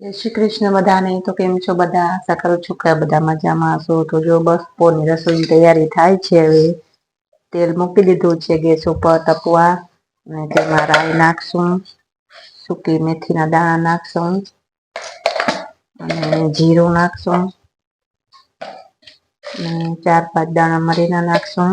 જય શ્રી કૃષ્ણ બધાને. તો કેમ છો બધા? આશા કરું છું કે બધા મજામાં હશો. તો જો બસ બપોરની રસોઈની તૈયારી થાય છે. હવે તેલ મૂકી દીધું છે ગેસ ઉપર તપવા, અને તેમાં રાઈ નાખશું, સૂકી મેથીના દાણા નાખશું અને જીરું નાખશું અને 4-5 દાણા મરીના નાખશું.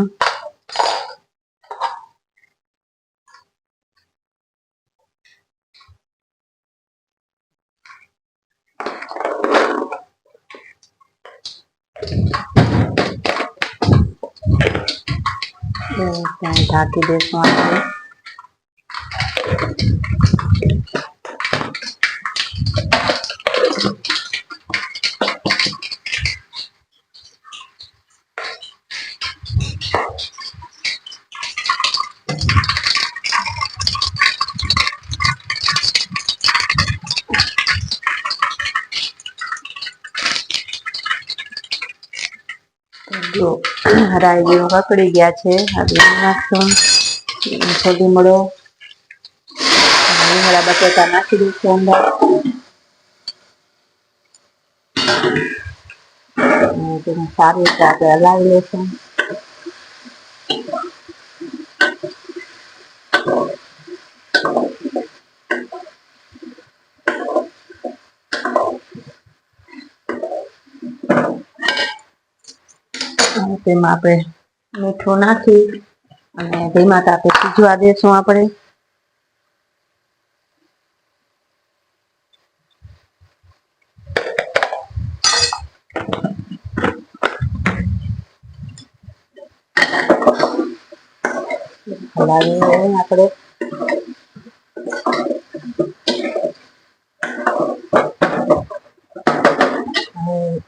ત્યાં ઢાંકી દેશું આપણે. જો રાઈ જેવું કકડી ગયા છે. આપણે નાખશું થોડી મળો લીમડા બટેટા નાખી દઈશું અંદર. તેને સારી રીતે આપણે હલાવી લઈશું. તેમાં આપણે મીઠું નાખી અને ધીમા તાપે સિજવા દેશું આપણે. હલાવી આપણે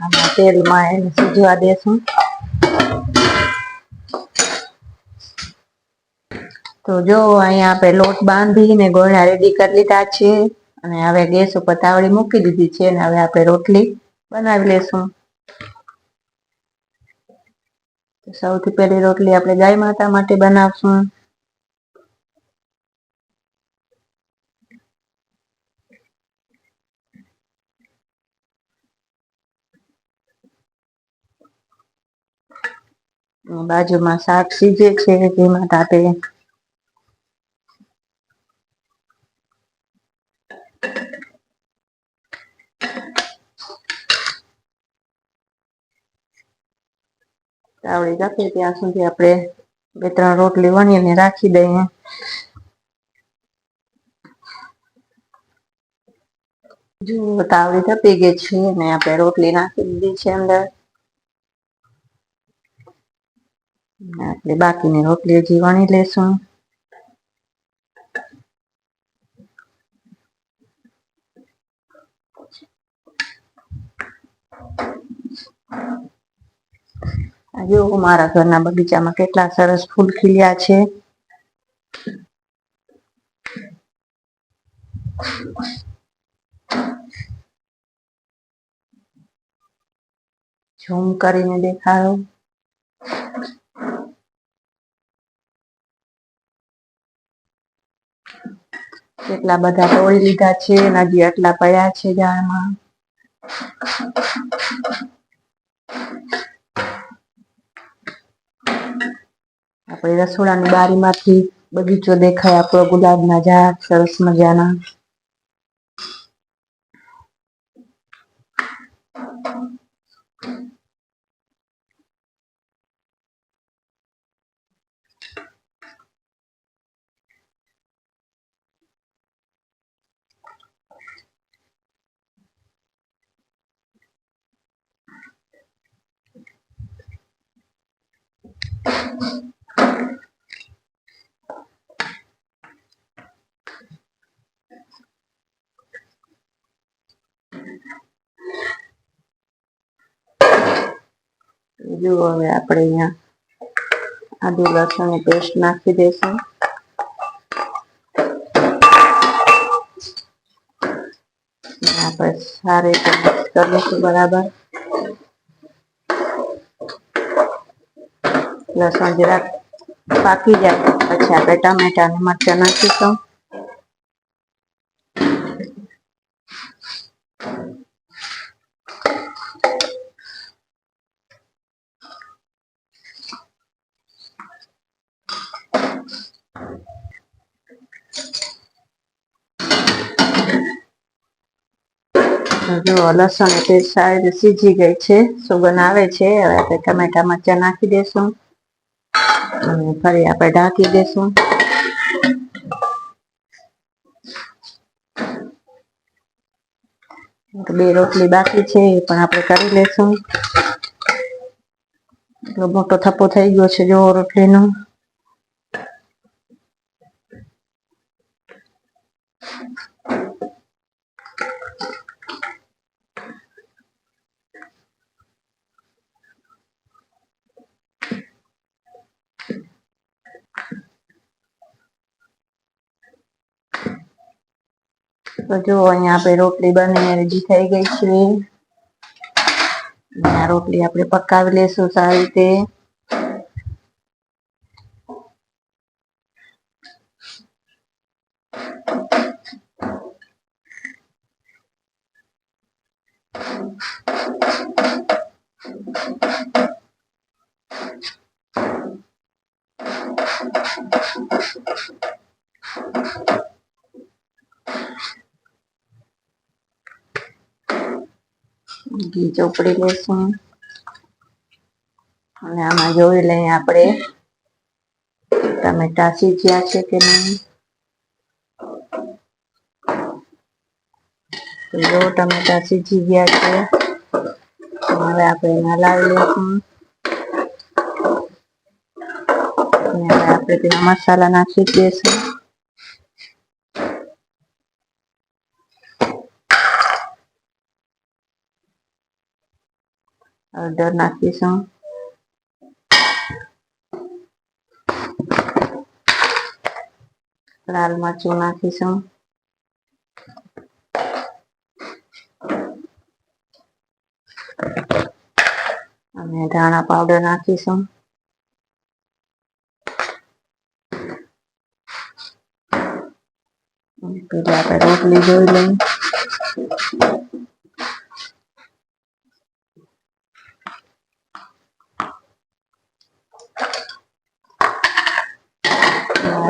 આમાં તેલમાં એને સિજવા દેશું. તો જો અહીંયા આપણે લોટ બાંધીને ગોળા રેડી કરી લીધા છે, અને હવે ગેસ ઉપર તાવડી મૂકી દીધી છે, અને હવે આપણે રોટલી બનાવી લેશું. સૌથી પહેલી રોટલી આપણે ગાય માતા માટે બનાવશું. બાજુમાં શાક સીજે છે, જેમાં આપણે તાવડી તપે ત્યાં સુધી આપણે 2-3 રોટલી વણીને રાખી દઈએ. જો તાવડી તપી ગઈ છે ને આપણે રોટલી નાખી દીધી છે અંદર. આપણે બાકીની રોટલી હજી વણી લેશું. જો મારા ઘરના બગીચામાં કેટલા સરસ ફૂલ ખીલ્યા છે. ઝૂમ કરીને દેખાડો. કેટલા બધા તોડી લીધા છે, હજી આટલા પડ્યા છે ઝાડમાં. આપણે રસોડાની બારીમાંથી બગીચો દેખાય આપણો, ગુલાબના ઝાડ સરસ મજાના. જો હવે આપણે અહીંયા આદુ લસણની પેસ્ટ નાખી દઈશું. આપણે સારી રીતે મિક્સ કરી લઈશું બરાબર. લસણ જરાક પાકી જાય પછી આપણે ટામેટા અને મરચાં નાખીશું. જો લસણ તે સાઈડ સીજી ગઈ છે, સુગંધ આવે છે. હવે આપણે ટમેટા મરચાં નાખી દેશું અને ફરી આપણે ઢાંકી દેશું. બે રોટલી બાકી છે એ પણ આપણે કરી લેશું. એટલો મોટો થપ્પો થઈ ગયો છે જો રોટલીનો. તો જો અહીંયા આપણે રોટલી બનીને રેડી થઈ ગઈ છે. આ રોટલી આપણે પકાવી લેશું સારી રીતે. ઘી ચોપડી લેશું અને આમાં જોઈ લઈએ આપણે ટમેટા સીજ્યા છે કે નહીં. તો જો ટમેટા સીજી ગયા છે. હવે આપણે એમાં લાવી લઈશું અને હવે આપણે તેમાં મસાલા નાખી દઈશું. હળદર નાખીશું, લાલ મરચું નાખીશું, અને ધાણા પાવડર નાખીશું. પેલા આપણે રોટલી જોઈ લઈએ.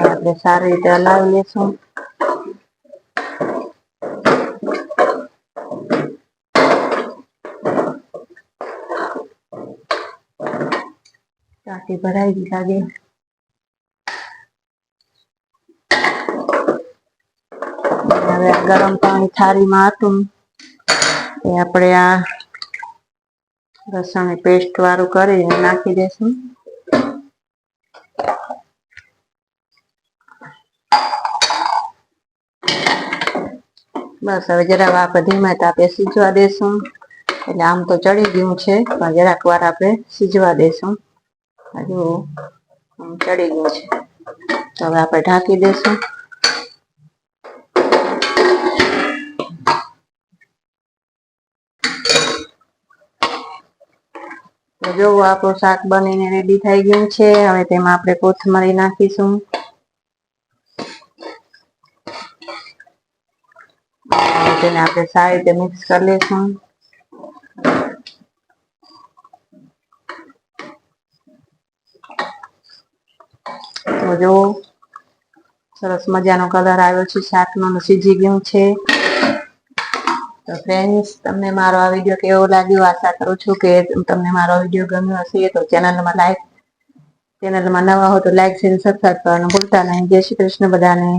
આપણે સારી રીતે હલાવી લેશું. ટાંકી ભરાઈ ગઈ લાગે. હવે ગરમ પાણી થાળીમાં હતું એ આપણે આ લસણની પેસ્ટ વાળું કરીને નાખી દેશું. બસ હવે જરાક આપણે ધીમા તાપે સીજવા દેશું. એટલે આમ તો ચડી ગયું છે પણ જરાક વાર આપણે સીજવા દેશું. હજુ ચડી ગયું છે તો હવે આપણે ઢાંકી દેશું. તો જો આપણું શાક બનીને રેડી થઈ ગયું છે. હવે તેમાં આપણે કોથમરી નાખીશું. તેને આપણે સારી રીતે મિક્સ કરી લઈશું. તો જો સરસ મજાનો કલર આવ્યો છે, શાકનો સીજી ગયું છે. તો ફ્રેન્ડ્સ, તમને મારો આ વિડીયો કેવો લાગ્યો? આશા કરું છું કે તમને મારો વિડીયો ગમ્યો હશે. તો ચેનલમાં નવા હો તો લાઈક શેર સબસ્ક્રાઈબ કરવાનું ભૂલતા નહીં. જય શ્રી કૃષ્ણ બધાને.